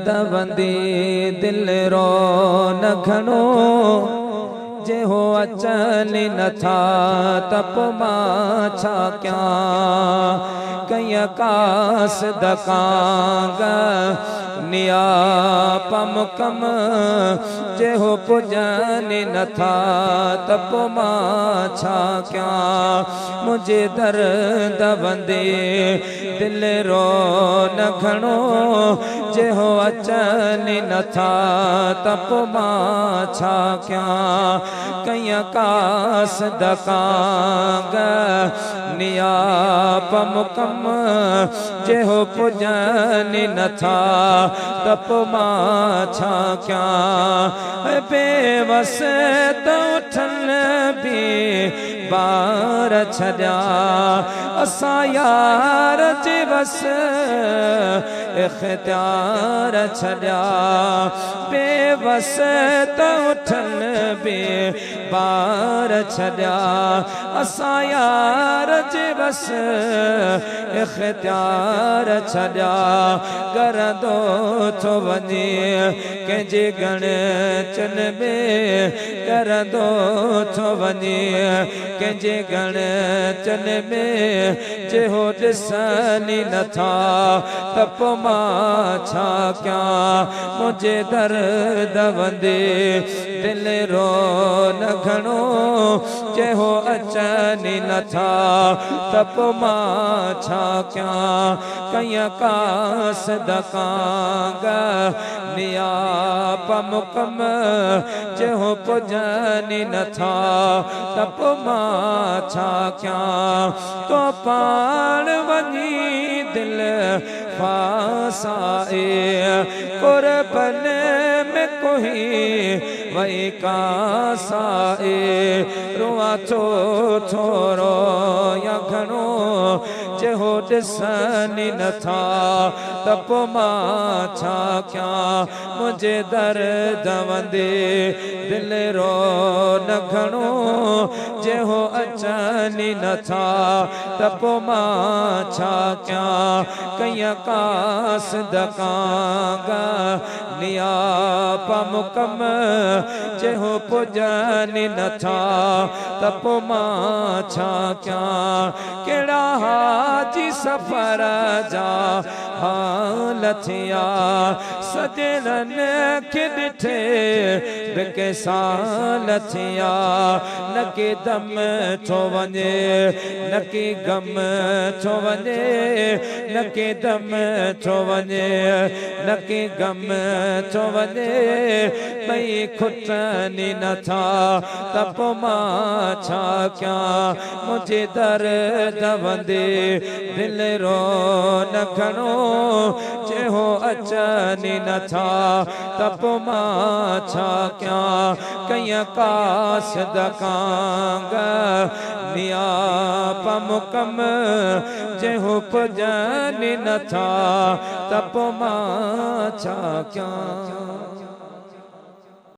दवंदी दिल रो न घणो जे हो अचन नथा तप मां छा कयां कई कास दकांग निया पम कम जे हो पुजन नथा तप मां छा कयां मुझे दर्द वंदे दिल रो न घणो जे हो अचन नथा तप मां छा कयां कई कास दकांग निया पम कम जे हो पुजन नथा तप मां छा कयां बेवस तो उठन भी बार छॾिया असां यार जे बस इख्तियार छॾिया बेवस तो उठन भी बार छॾिया असां यार जे बस इख्तियार छॾिया करंदो थो वञे कंहिंजे गण चन में करंदो थो वञे कंहिंजे गण चन में जे हो ॾिसनि नथा तप मां छा कयां मुझे दर्द वंदे दिल रो न घणो जे हो अचनि नथा तप मां छा कयां कई कास दकांग निया पम कम जे हो पुजनि नथा तप मां छा कयां तो पाण वञी दिल फासाए कुर्बन में कोई वही कासाए रुआ थोरो या घणो जे हो ॾिसनि नथा तप मां छा कयां मुझे दर्द वंदे दिल रो न घणो जे हो अचनि नथा तप मां छा कयां कई कास दकांग निया पम कम जे हो पुजनि नथा तप मां छा कयां कहिड़ा हाजी सफ़र जा हाल थिया सजननि खे ॾिठे बिके साल थिया न के दम छो वञे न के गम छो वञे न के दम छो वञे न के गम छो वञे भई खुटनि नथा तप मां छा कयां मुझे दर्द वंदे दिल रो न घणो जे हो अचनि नथा तप मां छा कयां कई कास दकांग निया पम कम जे हो पुजनि नथा तप मां छा कयां।